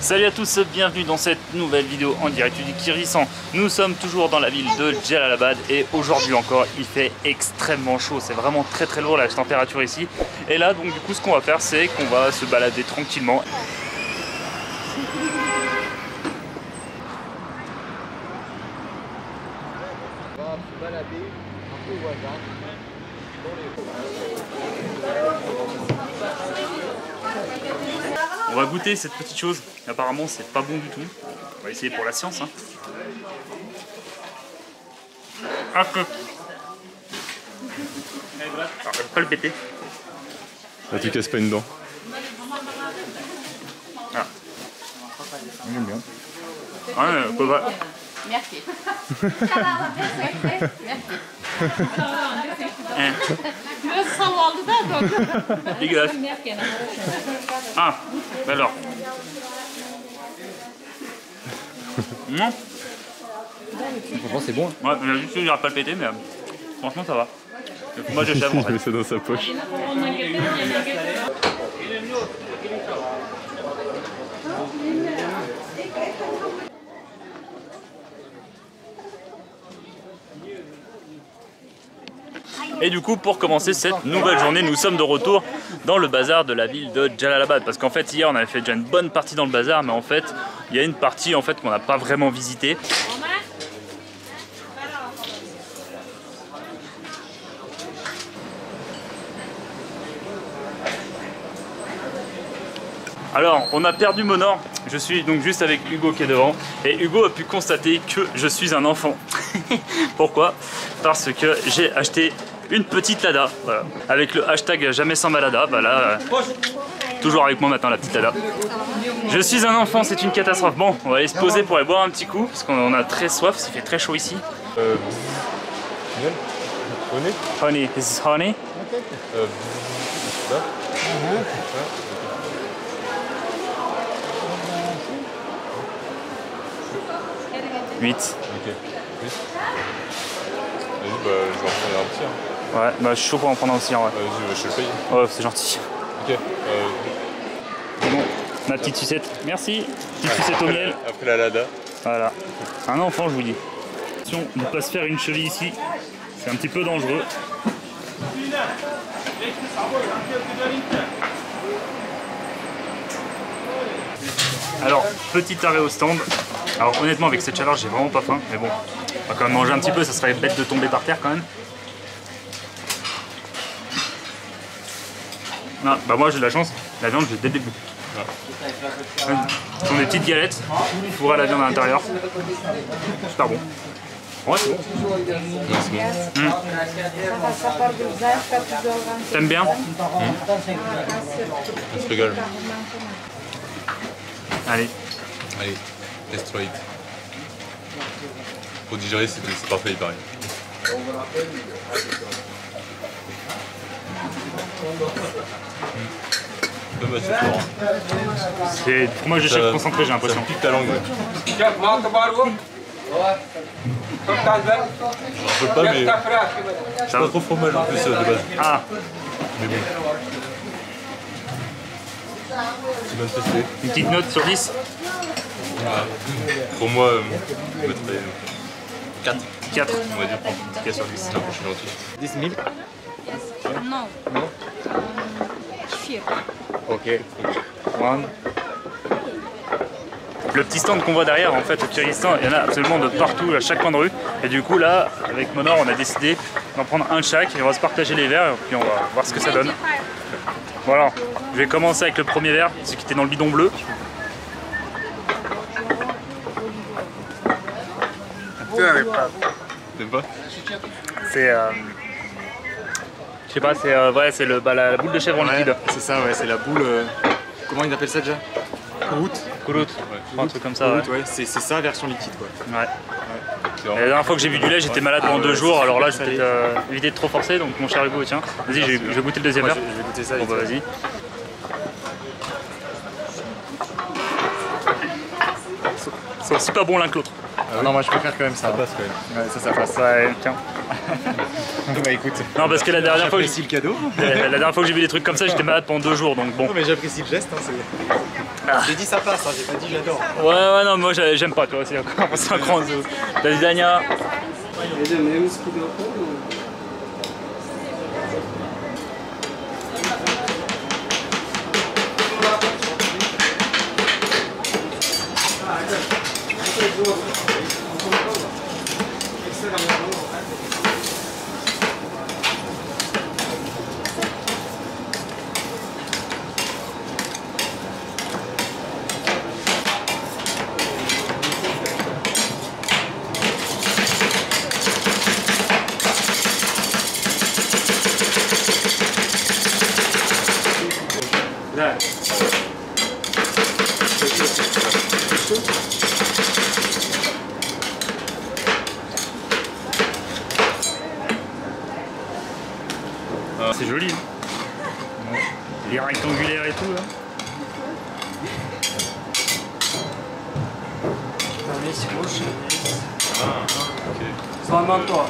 Salut à tous, bienvenue dans cette nouvelle vidéo en direct du Kyrgyzstan. Nous sommes toujours dans la ville de Jalalabad et aujourd'hui encore il fait extrêmement chaud. C'est vraiment très lourd la température ici. Et là donc du coup ce qu'on va faire c'est qu'on va se balader tranquillement. On va se balader un peu au hasard dans les... On va goûter cette petite chose. Apparemment c'est pas bon du tout. On va essayer pour la science. Hein. Ah, que... Alors, je vais pas le péter. Là tu casses pas une dent. Ah. J'aime bien. Ouais, quoi va. Merci. Biraz savaldı da Dégueulasse. Ah, alors. Non. Franchement c'est bon. Ouais, j'ai juste eu à pas le péter, mais franchement ça va. Moi je chèvre en Il fait. met ça dans sa poche. Et du coup, pour commencer cette nouvelle journée, nous sommes de retour dans le bazar de la ville de Jalalabad. Parce qu'en fait, hier, on avait fait déjà une bonne partie dans le bazar, mais en fait, il y a une partie en fait qu'on n'a pas vraiment visitée. Alors, on a perdu Monor. Je suis donc juste avec Hugo qui est devant. Et Hugo a pu constater que je suis un enfant. Pourquoi? Parce que j'ai acheté une petite Lada, voilà, avec le hashtag jamais sans malada. Bah là, toujours avec moi maintenant la petite Lada. Je suis un enfant, c'est une catastrophe. Bon, on va aller se poser pour aller boire un petit coup parce qu'on a très soif, il fait très chaud ici. Honey? Honey, this is honey. Là? 8. Ok. Oui. Vas-y, bah je vais en prendre un petit. Hein. Ouais, bah je suis chaud pour en prendre un aussi en vrai. Vas-y, je te le paye. Oh, c'est gentil. Ok. Bon, ma petite sucette. Merci. Petite sucette au miel. Après la Lada. Voilà. Un enfant, je vous dis. Attention de ne pas se faire une cheville ici. C'est un petit peu dangereux. Alors, petit arrêt au stand. Alors honnêtement avec cette chaleur j'ai vraiment pas faim, mais bon, on va quand même manger un petit peu, ça serait bête de tomber par terre quand même. Ah, bah moi j'ai de la chance, la viande j'ai dès le début. Ce sont des petites galettes, fourrées à la viande à l'intérieur. Super bon. Ouais c'est bon. T'aimes bien? On se régale. Allez. Allez, let's try it. Pour digérer, c'est parfait, il paraît. C'est du fromage de chèvre concentré, j'ai l'impression. Ça pique ta langue. Je peux pas, mais c'est pas trop fromage en plus de base. Ah, Mais bon. Tu vas me tester. une petite note sur 10. Pour moi, je mettrais 4. 4. On va dire 4 sur 10. La prochaine gentil. 10 000. No. No? Fear. Ok. One. Le petit stand qu'on voit derrière, en fait, au Kyrgyzstan, il y en a absolument de partout, à chaque coin de rue. Et du coup, là, avec Monor, on a décidé d'en prendre un de chaque et on va se partager les verres et puis on va voir ce que ça donne. Voilà, je vais commencer avec le premier verre, celui qui était dans le bidon bleu. T'aimes pas? C'est. Je sais pas, c'est ouais, c'est la boule de chèvre en liquide. C'est ça, ouais, c'est la boule. Comment ils appellent ça déjà? Route. Couloute, un truc comme ça. Ouais. Ouais, c'est ça version liquide quoi. Ouais. Et la dernière fois que j'ai bu du lait, j'étais malade pendant 2 jours, alors là je vais peut-être éviter de trop forcer, donc mon cher Hugo, tiens, vas-y, je vais goûter le deuxième verre. Je vais goûter ça. Bon bah vas-y. Ils sont aussi pas bons l'un que l'autre. Ah non, moi je préfère quand même ça. Ça passe quand même. Ouais, ça passe. Ouais, tiens. Bah écoute. Non, parce que la dernière fois, J'apprécie le cadeau. la dernière fois que j'ai vu des trucs comme ça, j'étais malade pendant 2 jours, donc bon. Non mais j'apprécie le geste, hein, J'ai dit ça passe, hein, j'ai pas dit j'adore. Ouais, non, moi j'aime pas, tu vois, c'est un grand zoo. La Vidania. C'est joli, hein. Les rectangulaires et tout, là. Ah, ok. Seulement toi.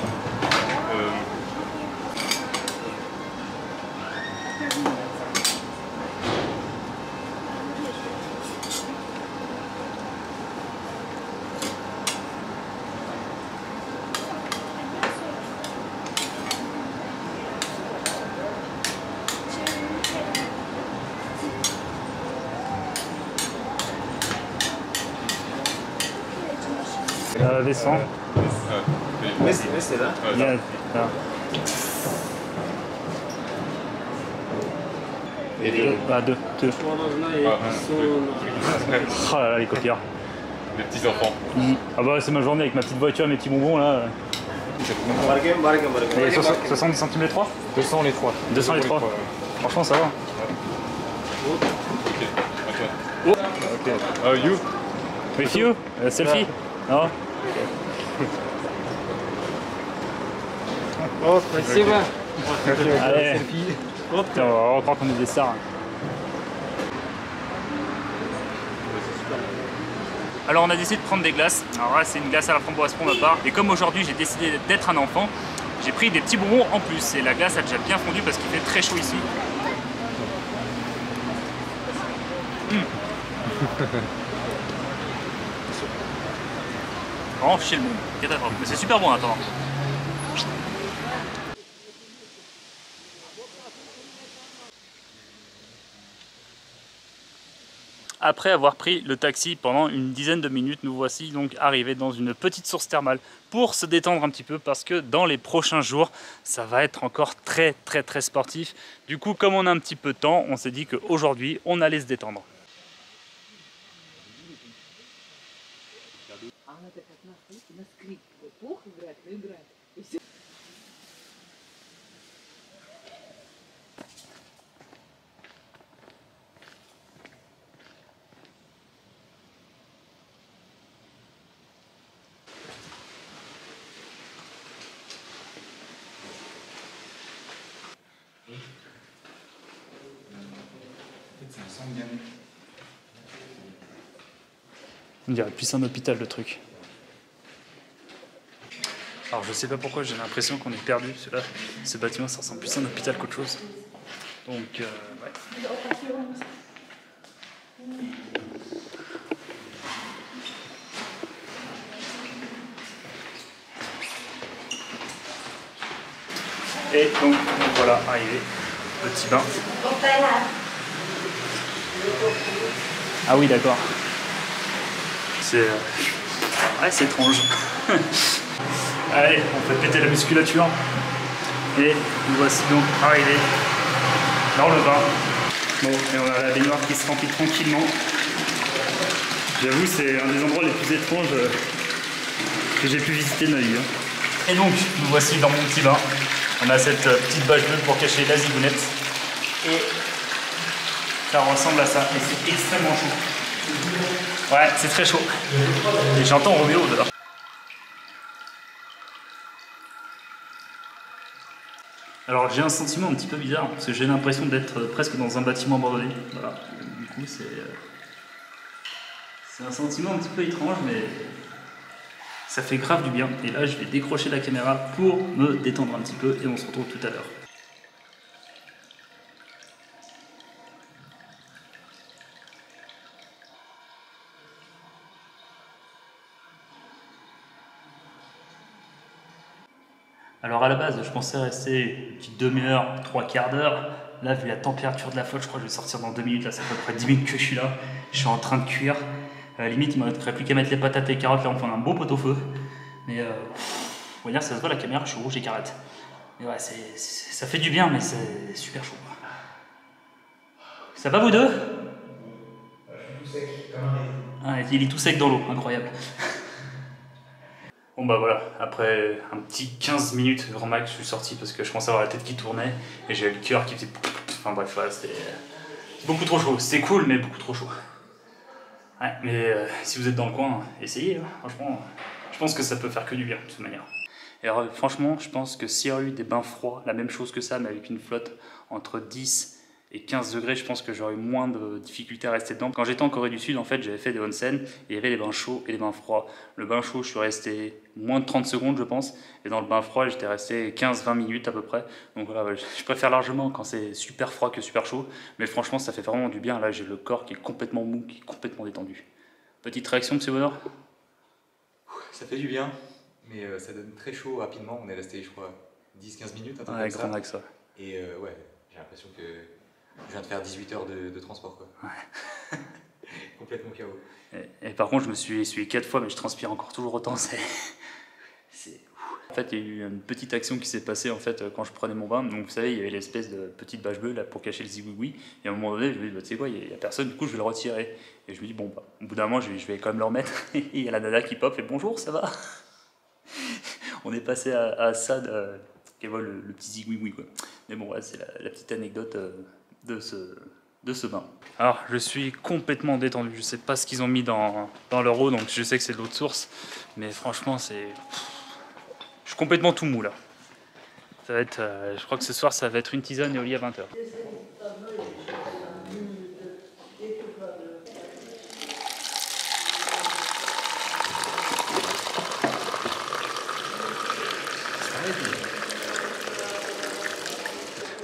Descend. Mais c'est là. Yeah, là. Et les... Ah, deux. Oh là là, les copiards. Les petits enfants. Ah bah c'est ma journée avec ma petite voiture, mes petits bonbons là. Et 70 centimes les 3 200 les 3. 200 les 3. Franchement ça va. Ok, attends. Ok. You? With you? Selfie? Non? Oh, спасибо. Allez. Tiens, on va croire qu'on est des stars. Alors on a décidé de prendre des glaces. Alors là c'est une glace à la framboise pour ma part. Et comme aujourd'hui j'ai décidé d'être un enfant, j'ai pris des petits bonbons en plus. Et la glace a déjà bien fondu parce qu'il fait très chaud ici. Vraiment chez le monde. Catastrophe. Mais c'est super bon à attendre. Après avoir pris le taxi pendant une dizaine de minutes, nous voici donc arrivés dans une petite source thermale pour se détendre un petit peu parce que dans les prochains jours, ça va être encore très sportif. Du coup, comme on a un petit peu de temps, on s'est dit qu'aujourd'hui, on allait se détendre. On dirait plus un hôpital le truc. Alors je sais pas pourquoi j'ai l'impression qu'on est perdu. Là, ce bâtiment ça ressemble plus à un hôpital qu'autre chose. Donc ouais. Et donc voilà, arrivé. Petit bain. Ah oui d'accord. C'est ouais, c'est étrange. Allez, on fait péter la musculature. Et nous voici donc arrivés dans le bain. Bon, et on a la baignoire qui se remplit tranquillement. J'avoue, c'est un des endroits les plus étranges que j'ai pu visiter de ma vie. Et donc, nous voici dans mon petit bain. On a cette petite bâche bleue pour cacher la zigounette. Et ça ressemble à ça. Et c'est extrêmement chaud. Ouais, c'est très chaud. Et j'entends Roméo dehors. Alors j'ai un sentiment un petit peu bizarre, parce que j'ai l'impression d'être presque dans un bâtiment abandonné. Voilà. Du coup c'est un sentiment un petit peu étrange, mais Ça fait grave du bien. Et là, je vais décrocher la caméra pour me détendre un petit peu et on se retrouve tout à l'heure. Alors à la base, je pensais rester une petite demi-heure, 3/4 d'heure. Là, vu la température de la flotte, je crois que je vais sortir dans 2 minutes. Là, ça fait à peu près 10 minutes que je suis là. Je suis en train de cuire. Limite, il ne me resterait plus qu'à mettre les patates et les carottes. Là, on fait un beau pot-au-feu. Mais on va dire, ça se voit la caméra, je suis rouge et carrette. Mais ouais, ça fait du bien, mais c'est super chaud. Ça va vous deux? Je suis tout sec, comme un raisin. Ah, il est tout sec dans l'eau, incroyable. Bon bah voilà, après un petit 15 minutes grand max, je suis sorti parce que je commençais à avoir la tête qui tournait et j'avais le cœur qui faisait... Enfin bref, voilà, c'était beaucoup trop chaud. C'était cool, mais beaucoup trop chaud. Ouais, mais si vous êtes dans le coin, essayez, hein. Franchement, je pense que ça peut faire que du bien, de toute manière. Et alors, franchement, je pense que s'il y aurait eu des bains froids, la même chose que ça, mais avec une flotte entre 10 et 15 degrés, je pense que j'aurais eu moins de difficultés à rester dedans. Quand j'étais en Corée du Sud, en fait, j'avais fait des onsen, et il y avait les bains chauds et les bains froids. Le bain chaud, je suis resté moins de 30 secondes, je pense, et dans le bain froid, j'étais resté 15-20 minutes à peu près. Donc voilà, je préfère largement quand c'est super froid que super chaud, mais franchement, ça fait vraiment du bien. Là, j'ai le corps qui est complètement mou, qui est complètement détendu. Petite réaction, monsieur Bonheur? Ça fait du bien, mais ça donne très chaud rapidement. On est resté, je crois, 10-15 minutes, un truc comme grand max, ça. Et ouais, j'ai l'impression que je viens de faire 18 heures de transport, quoi. Ouais. Complètement KO. Et par contre, je me suis essuyé 4 fois, mais je transpire encore toujours autant. C'est... En fait, il y a eu une petite action qui s'est passée en fait, quand je prenais mon bain. Donc, vous savez, il y avait l'espèce de petite bâche bleue là, pour cacher le zigouigoui. Et à un moment donné, je me dis, bah, tu sais quoi, il n'y a personne, du coup, je vais le retirer. Et je me dis, bon, bah, au bout d'un moment, je vais quand même le remettre. Et il y a la nana qui pop et bonjour, ça va? On est passé à ça, qui voit le petit zigouigoui, quoi. Mais bon, ouais, c'est la petite anecdote de ce bain. Alors, je suis complètement détendu. Je sais pas ce qu'ils ont mis dans leur eau, donc je sais que c'est de l'eau de source. Mais franchement, c'est... Je suis complètement tout mou là. Ça va être, je crois que ce soir ça va être une tisane et au lit à 20h.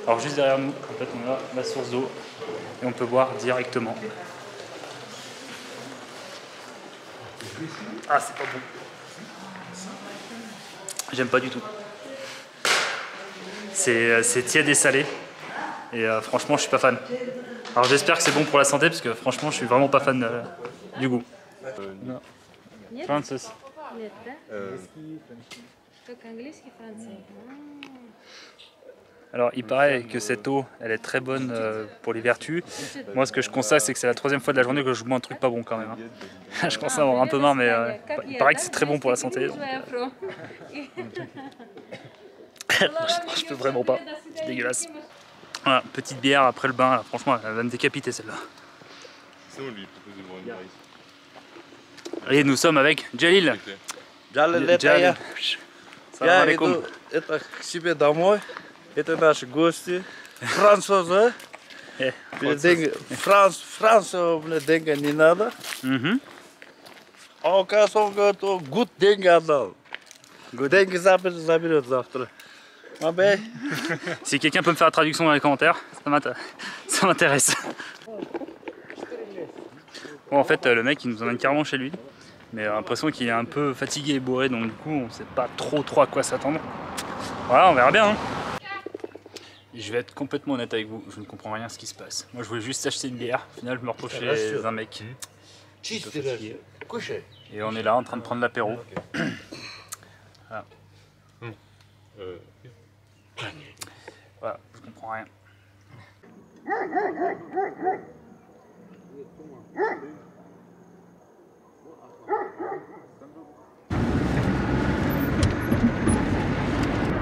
Alors juste derrière nous, en fait, on a la source d'eau et on peut boire directement. Ah, c'est pas bon. J'aime pas du tout. C'est tiède et salé. Et franchement, je suis pas fan. Alors j'espère que c'est bon pour la santé parce que franchement, je suis vraiment pas fan du goût. Non. Francis. Alors il paraît que cette eau, elle est très bonne pour les vertus. Moi ce que je constate c'est que c'est la 3e fois de la journée que je bois un truc pas bon quand même. Hein. Je commence à avoir un peu marre mais il paraît que c'est très bon pour la santé. Donc, je peux vraiment pas, c'est dégueulasse. Voilà, petite bière après le bain, là. Franchement elle va me décapiter celle-là. C'est bon lui, propose de boire une bière ici. Et nous sommes avec Jalil. Jalil. Salam alaikum. Это к себе домой. Это наши гости. Французы. Французы деньги не надо. А оказывается, он говорит, гуд деньги отдал. Деньги заберет завтра. Si quelqu'un peut me faire la traduction dans les commentaires, ça m'intéresse. Bon, en fait, le mec il nous emmène carrément chez lui. Mais l'impression qu'il est un peu fatigué et bourré, donc du coup on sait pas trop à quoi s'attendre. Voilà, on verra bien. Hein. Je vais être complètement honnête avec vous, je ne comprends rien à ce qui se passe. Moi je voulais juste acheter une bière, au final je me retrouve chez un mec. Et on est là en train de prendre l'apéro. Voilà. Voilà, je comprends rien.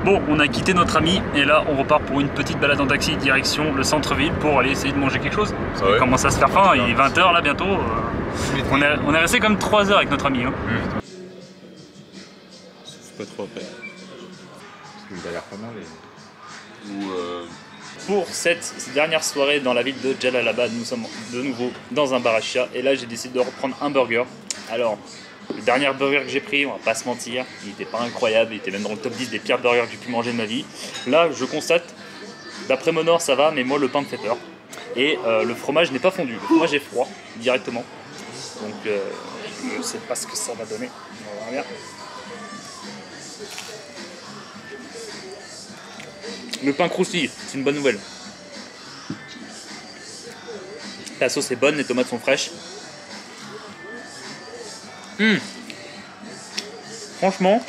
Bon, on a quitté notre ami et là on repart pour une petite balade en taxi direction le centre-ville pour aller essayer de manger quelque chose. Parce qu'il commence à se faire faim, il est 20h là bientôt. On est resté comme 3 heures avec notre ami. Hein. C'est pas trop après. Parce qu'il a l'air pas mal. Pour cette dernière soirée dans la ville de Jalalabad, nous sommes de nouveau dans un bar à chia et là j'ai décidé de reprendre un burger. Alors, Le dernier burger que j'ai pris, on va pas se mentir, il était pas incroyable, il était même dans le top 10 des pires burgers que j'ai pu manger de ma vie. Là, je constate, d'après Monor ça va, mais moi le pain me fait peur. Et le fromage n'est pas fondu, le fromage est froid directement. Donc je sais pas ce que ça va donner, on va voir bien. Le pain croustille, c'est une bonne nouvelle. La sauce est bonne, les tomates sont fraîches. Franchement,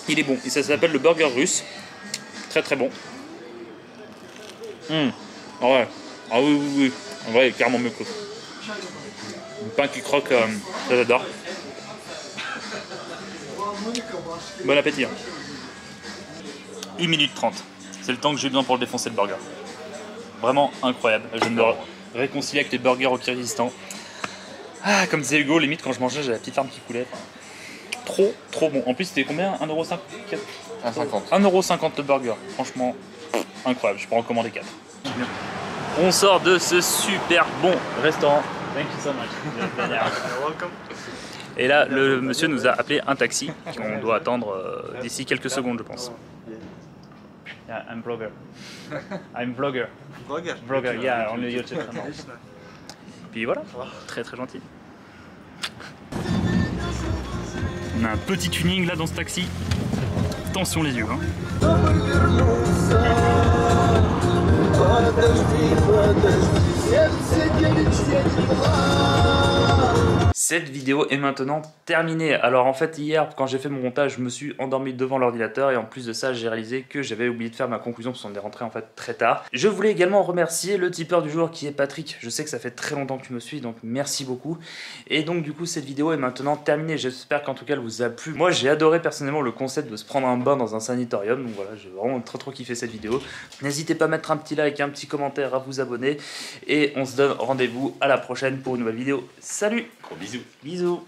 il est bon. Et ça s'appelle le burger russe. Très très bon. Ah ouais. Ah oui, oui, oui. En vrai, il est clairement mieux que l'autre. Le pain qui croque, ça j'adore. Bon appétit. 1 minute 30. C'est le temps que j'ai besoin pour le défoncer le burger. Vraiment incroyable. Je viens de me réconcilier avec les burgers au Kyrgyzstan. Ah, comme disait Hugo, limite quand je mangeais, j'avais la petite larme qui coulait. Trop bon. En plus, c'était combien? 1,50 €? 1,50 € le burger. Franchement, incroyable. Je peux en commander 4. On sort de ce super bon restaurant. Thank you so much. Et là, le monsieur nous a appelé un taxi qu'on doit attendre d'ici quelques secondes, je pense. Yeah, I'm vlogger. I'm vlogger. Vlogger, yeah, on YouTube. Puis voilà, très très gentil. On a un petit tuning là dans ce taxi. Attention les yeux. Hein. Cette vidéo est maintenant terminée. Alors en fait hier quand j'ai fait mon montage je me suis endormi devant l'ordinateur et en plus de ça j'ai réalisé que j'avais oublié de faire ma conclusion parce qu'on est rentré en fait très tard. Je voulais également remercier le tipeur du jour qui est Patrick. Je sais que ça fait très longtemps que tu me suis donc merci beaucoup. Et donc du coup cette vidéo est maintenant terminée. J'espère qu'en tout cas elle vous a plu. Moi j'ai adoré personnellement le concept de se prendre un bain dans un sanatorium. Donc voilà, j'ai vraiment trop kiffé cette vidéo. N'hésitez pas à mettre un petit like, un petit commentaire, à vous abonner. Et on se donne rendez-vous à la prochaine pour une nouvelle vidéo. Salut! Gros bisous. Bisous.